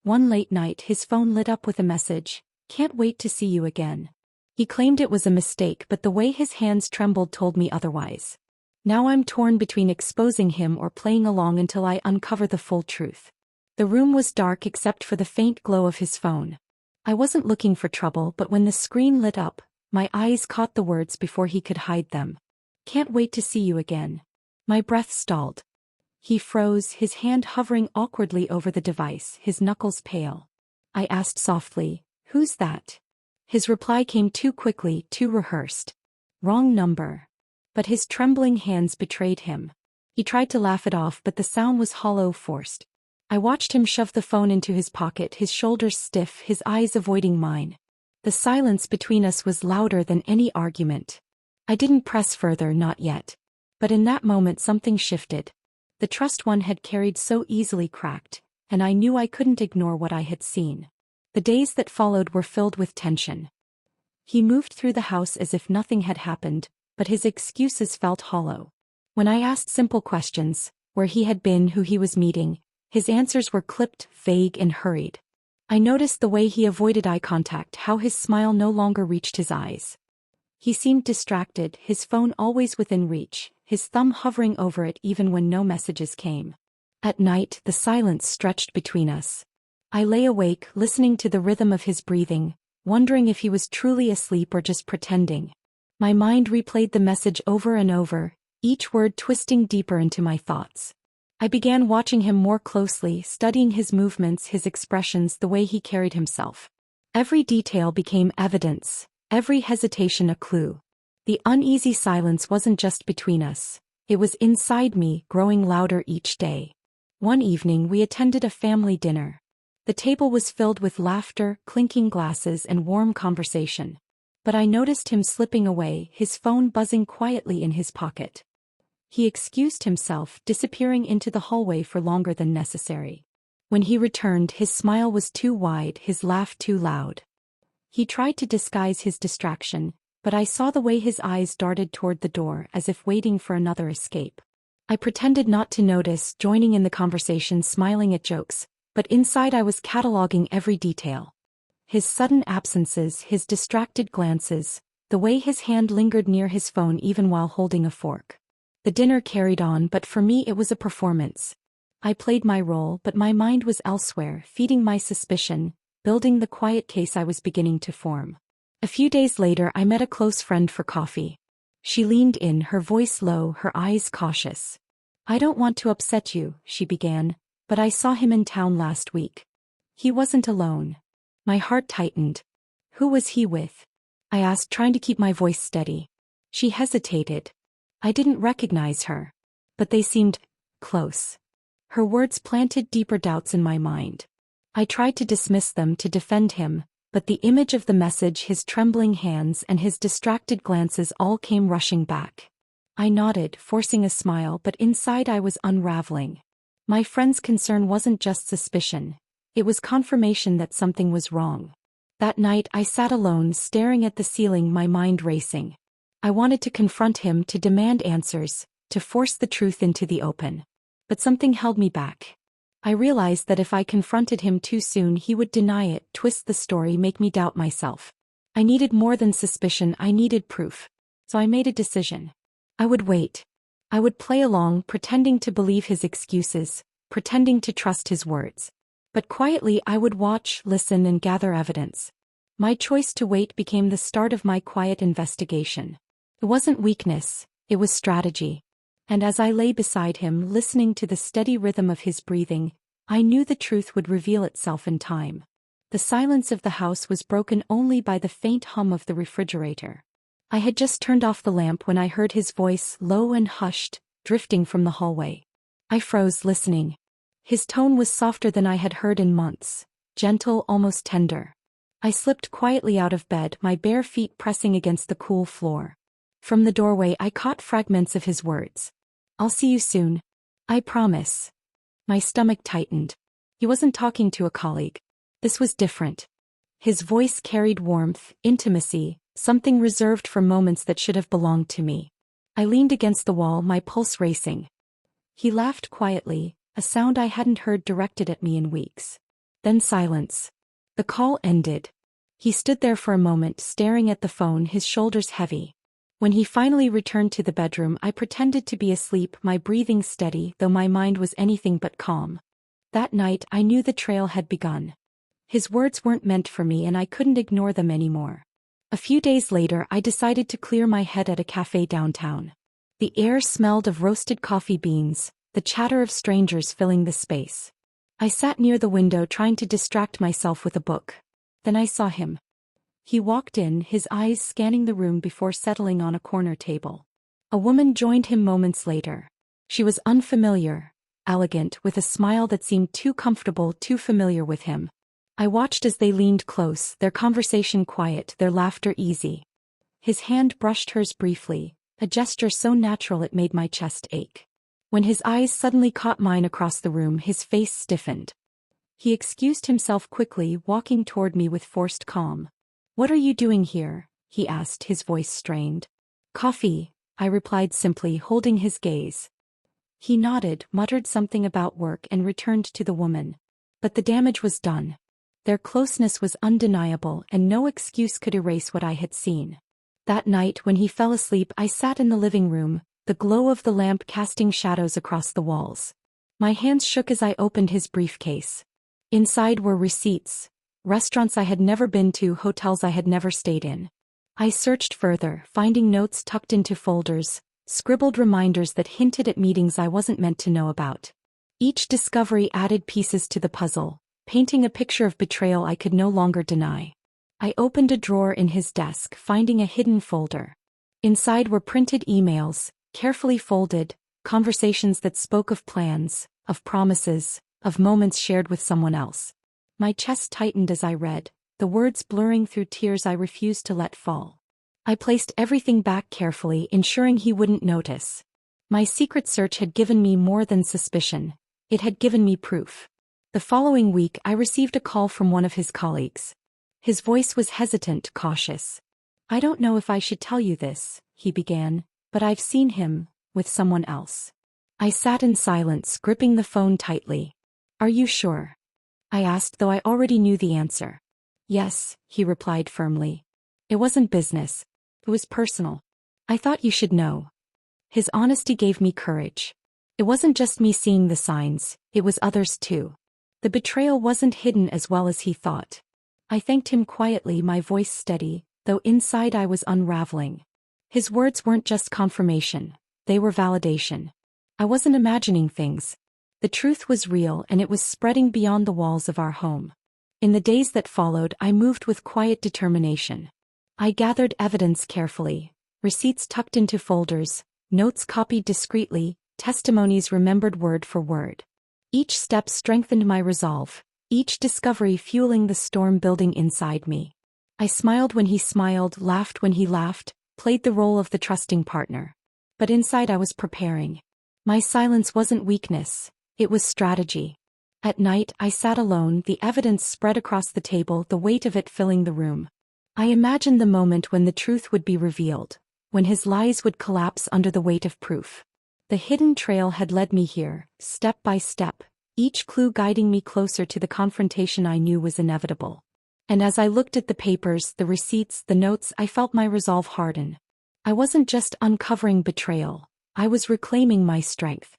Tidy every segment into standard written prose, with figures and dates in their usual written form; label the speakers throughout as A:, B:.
A: One late night his phone lit up with a message, "Can't wait to see you again." He claimed it was a mistake, but the way his hands trembled told me otherwise. Now I'm torn between exposing him or playing along until I uncover the full truth. The room was dark except for the faint glow of his phone. I wasn't looking for trouble, but when the screen lit up, my eyes caught the words before he could hide them. "Can't wait to see you again." My breath stalled. He froze, his hand hovering awkwardly over the device, his knuckles pale. I asked softly, "Who's that?" His reply came too quickly, too rehearsed. "Wrong number." But his trembling hands betrayed him. He tried to laugh it off, but the sound was hollow, forced. I watched him shove the phone into his pocket, his shoulders stiff, his eyes avoiding mine. The silence between us was louder than any argument. I didn't press further, not yet. But in that moment something shifted. The trust one had carried so easily cracked, and I knew I couldn't ignore what I had seen. The days that followed were filled with tension. He moved through the house as if nothing had happened, but his excuses felt hollow. When I asked simple questions, where he had been, who he was meeting, his answers were clipped, vague and hurried. I noticed the way he avoided eye contact, how his smile no longer reached his eyes. He seemed distracted, his phone always within reach, his thumb hovering over it even when no messages came. At night, the silence stretched between us. I lay awake, listening to the rhythm of his breathing, wondering if he was truly asleep or just pretending. My mind replayed the message over and over, each word twisting deeper into my thoughts. I began watching him more closely, studying his movements, his expressions, the way he carried himself. Every detail became evidence, every hesitation a clue. The uneasy silence wasn't just between us, it was inside me, growing louder each day. One evening we attended a family dinner. The table was filled with laughter, clinking glasses, and warm conversation. But I noticed him slipping away, his phone buzzing quietly in his pocket. He excused himself, disappearing into the hallway for longer than necessary. When he returned, his smile was too wide, his laugh too loud. He tried to disguise his distraction, but I saw the way his eyes darted toward the door, as if waiting for another escape. I pretended not to notice, joining in the conversation, smiling at jokes, but inside I was cataloging every detail. His sudden absences, his distracted glances, the way his hand lingered near his phone even while holding a fork. The dinner carried on, but for me it was a performance. I played my role, but my mind was elsewhere, feeding my suspicion, building the quiet case I was beginning to form. A few days later I met a close friend for coffee. She leaned in, her voice low, her eyes cautious. "I don't want to upset you," she began, "but I saw him in town last week." He wasn't alone. My heart tightened. "Who was he with?" I asked, trying to keep my voice steady. She hesitated. I didn't recognize her. But they seemed close. Her words planted deeper doubts in my mind. I tried to dismiss them, to defend him, but the image of the message, his trembling hands, and his distracted glances all came rushing back. I nodded, forcing a smile, but inside I was unraveling. My friend's concern wasn't just suspicion. It was confirmation that something was wrong. That night I sat alone, staring at the ceiling, my mind racing. I wanted to confront him, to demand answers, to force the truth into the open. But something held me back. I realized that if I confronted him too soon, he would deny it, twist the story, make me doubt myself. I needed more than suspicion, I needed proof. So I made a decision. I would wait. I would play along, pretending to believe his excuses, pretending to trust his words. But quietly I would watch, listen, and gather evidence. My choice to wait became the start of my quiet investigation. It wasn't weakness, it was strategy. And as I lay beside him, listening to the steady rhythm of his breathing, I knew the truth would reveal itself in time. The silence of the house was broken only by the faint hum of the refrigerator. I had just turned off the lamp when I heard his voice, low and hushed, drifting from the hallway. I froze, listening. His tone was softer than I had heard in months, gentle, almost tender. I slipped quietly out of bed, my bare feet pressing against the cool floor. From the doorway I caught fragments of his words. "I'll see you soon. I promise." My stomach tightened. He wasn't talking to a colleague. This was different. His voice carried warmth, intimacy, something reserved for moments that should have belonged to me. I leaned against the wall, my pulse racing. He laughed quietly, a sound I hadn't heard directed at me in weeks. Then silence. The call ended. He stood there for a moment staring at the phone, his shoulders heavy. When he finally returned to the bedroom, I pretended to be asleep, my breathing steady, though my mind was anything but calm. That night I knew the trail had begun. His words weren't meant for me and I couldn't ignore them anymore. A few days later I decided to clear my head at a cafe downtown. The air smelled of roasted coffee beans, the chatter of strangers filling the space. I sat near the window trying to distract myself with a book. Then I saw him. He walked in, his eyes scanning the room before settling on a corner table. A woman joined him moments later. She was unfamiliar, elegant, with a smile that seemed too comfortable, too familiar with him. I watched as they leaned close, their conversation quiet, their laughter easy. His hand brushed hers briefly, a gesture so natural it made my chest ache. When his eyes suddenly caught mine across the room, his face stiffened. He excused himself quickly, walking toward me with forced calm. "What are you doing here?" he asked, his voice strained. "Coffee," I replied simply, holding his gaze. He nodded, muttered something about work and returned to the woman. But the damage was done. Their closeness was undeniable and no excuse could erase what I had seen. That night when he fell asleep I sat in the living room, the glow of the lamp casting shadows across the walls. My hands shook as I opened his briefcase. Inside were receipts, restaurants I had never been to, hotels I had never stayed in. I searched further, finding notes tucked into folders, scribbled reminders that hinted at meetings I wasn't meant to know about. Each discovery added pieces to the puzzle, painting a picture of betrayal I could no longer deny. I opened a drawer in his desk, finding a hidden folder. Inside were printed emails, carefully folded, conversations that spoke of plans, of promises, of moments shared with someone else. My chest tightened as I read, the words blurring through tears I refused to let fall. I placed everything back carefully, ensuring he wouldn't notice. My secret search had given me more than suspicion. It had given me proof. The following week I received a call from one of his colleagues. His voice was hesitant, cautious. "I don't know if I should tell you this," he began, "but I've seen him, with someone else." I sat in silence, gripping the phone tightly. "Are you sure?" I asked, though I already knew the answer. "Yes," he replied firmly. "It wasn't business. It was personal. I thought you should know." His honesty gave me courage. It wasn't just me seeing the signs, it was others too. The betrayal wasn't hidden as well as he thought. I thanked him quietly, my voice steady, though inside I was unraveling. His words weren't just confirmation, they were validation. I wasn't imagining things. The truth was real and it was spreading beyond the walls of our home. In the days that followed, I moved with quiet determination. I gathered evidence carefully, receipts tucked into folders, notes copied discreetly, testimonies remembered word for word. Each step strengthened my resolve, each discovery fueling the storm building inside me. I smiled when he smiled, laughed when he laughed, played the role of the trusting partner. But inside I was preparing. My silence wasn't weakness, it was strategy. At night I sat alone, the evidence spread across the table, the weight of it filling the room. I imagined the moment when the truth would be revealed, when his lies would collapse under the weight of proof. The hidden trail had led me here, step by step, each clue guiding me closer to the confrontation I knew was inevitable. And as I looked at the papers, the receipts, the notes, I felt my resolve harden. I wasn't just uncovering betrayal, I was reclaiming my strength.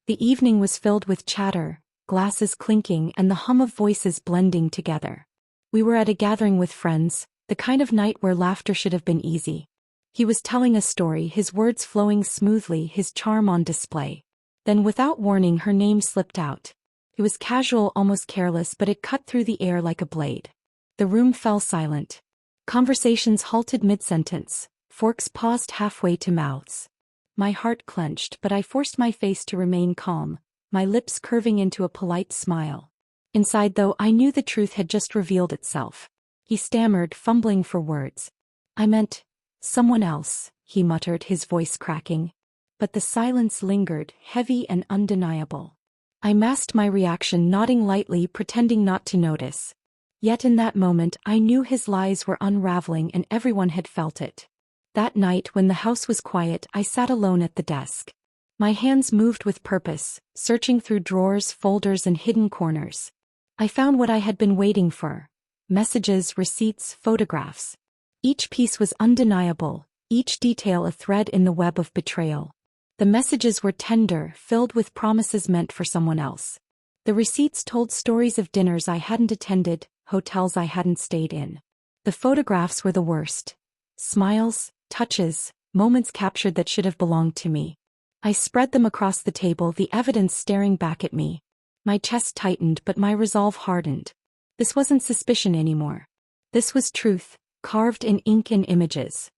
A: The evening was filled with chatter, glasses clinking, and the hum of voices blending together. We were at a gathering with friends, the kind of night where laughter should have been easy. He was telling a story, his words flowing smoothly, his charm on display. Then without warning her name slipped out. It was casual, almost careless, but it cut through the air like a blade. The room fell silent. Conversations halted mid-sentence, forks paused halfway to mouths. My heart clenched, but I forced my face to remain calm, my lips curving into a polite smile. Inside, though, I knew the truth had just revealed itself. He stammered, fumbling for words. "I meant someone else," he muttered, his voice cracking. But the silence lingered, heavy and undeniable. I masked my reaction, nodding lightly, pretending not to notice. Yet in that moment I knew his lies were unraveling and everyone had felt it. That night when the house was quiet, I sat alone at the desk. My hands moved with purpose, searching through drawers, folders, and hidden corners. I found what I had been waiting for. Messages, receipts, photographs. Each piece was undeniable, each detail a thread in the web of betrayal. The messages were tender, filled with promises meant for someone else. The receipts told stories of dinners I hadn't attended, hotels I hadn't stayed in. The photographs were the worst. Smiles, touches, moments captured that should have belonged to me. I spread them across the table, the evidence staring back at me. My chest tightened, but my resolve hardened. This wasn't suspicion anymore. This was truth, carved in ink and images.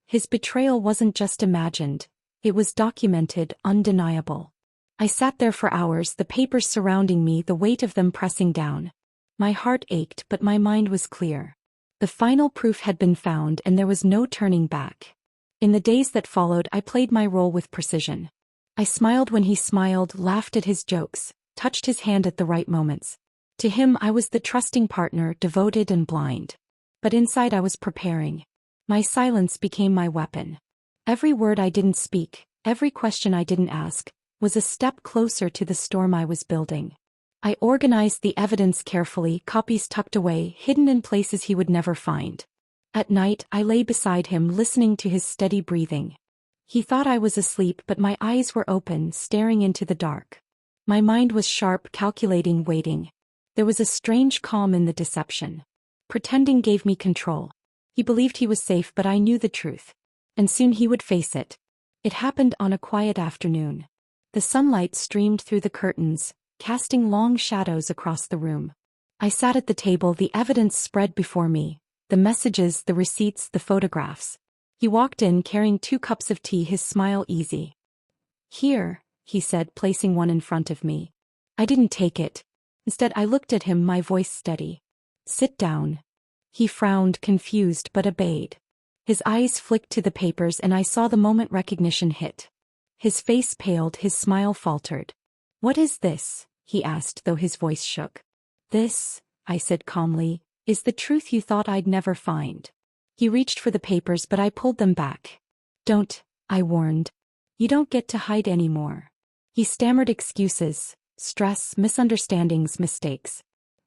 A: His betrayal wasn't just imagined. It was documented, undeniable. I sat there for hours, the papers surrounding me, the weight of them pressing down. My heart ached, but my mind was clear. The final proof had been found, and there was no turning back. In the days that followed, I played my role with precision. I smiled when he smiled, laughed at his jokes, touched his hand at the right moments. To him I was the trusting partner, devoted and blind. But inside I was preparing. My silence became my weapon. Every word I didn't speak, every question I didn't ask, was a step closer to the storm I was building. I organized the evidence carefully, copies tucked away, hidden in places he would never find. At night, I lay beside him, listening to his steady breathing. He thought I was asleep, but my eyes were open, staring into the dark. My mind was sharp, calculating, waiting. There was a strange calm in the deception. Pretending gave me control. He believed he was safe, but I knew the truth. And soon he would face it. It happened on a quiet afternoon. The sunlight streamed through the curtains, casting long shadows across the room. I sat at the table, the evidence spread before me. The messages, the receipts, the photographs. He walked in carrying 2 cups of tea, his smile easy. "Here," he said, placing one in front of me. I didn't take it. Instead, I looked at him, my voice steady. "Sit down." He frowned, confused, but obeyed. His eyes flicked to the papers, and I saw the moment recognition hit. His face paled, his smile faltered. "What is this?" he asked, though his voice shook. "This," I said calmly, "is the truth you thought I'd never find." He reached for the papers, but I pulled them back. "Don't," I warned. "You don't get to hide anymore." He stammered excuses, stress, misunderstandings, mistakes.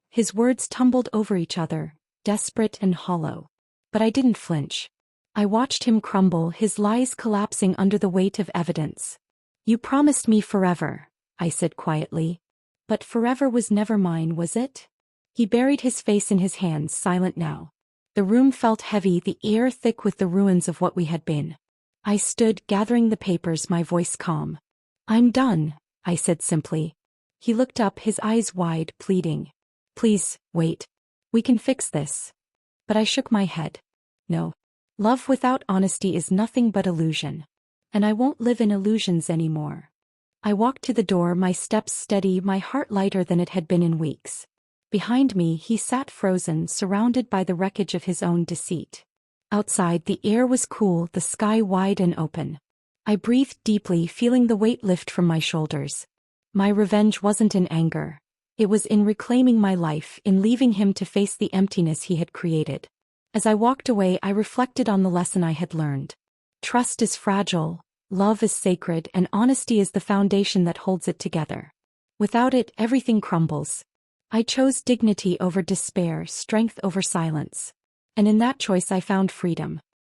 A: His words tumbled over each other, desperate and hollow. But I didn't flinch. I watched him crumble, his lies collapsing under the weight of evidence. "You promised me forever," I said quietly. "But forever was never mine, was it?" He buried his face in his hands, silent now. The room felt heavy, the air thick with the ruins of what we had been. I stood, gathering the papers, my voice calm. "I'm done," I said simply. He looked up, his eyes wide, pleading. "Please, wait. We can fix this." But I shook my head. "No. Love without honesty is nothing but illusion. And I won't live in illusions anymore." I walked to the door, my steps steady, my heart lighter than it had been in weeks. Behind me, he sat frozen, surrounded by the wreckage of his own deceit. Outside, the air was cool, the sky wide and open. I breathed deeply, feeling the weight lift from my shoulders. My revenge wasn't in anger. It was in reclaiming my life, in leaving him to face the emptiness he had created. As I walked away, I reflected on the lesson I had learned. Trust is fragile, love is sacred, and honesty is the foundation that holds it together. Without it, everything crumbles. I chose dignity over despair, strength over silence. And in that choice I found freedom.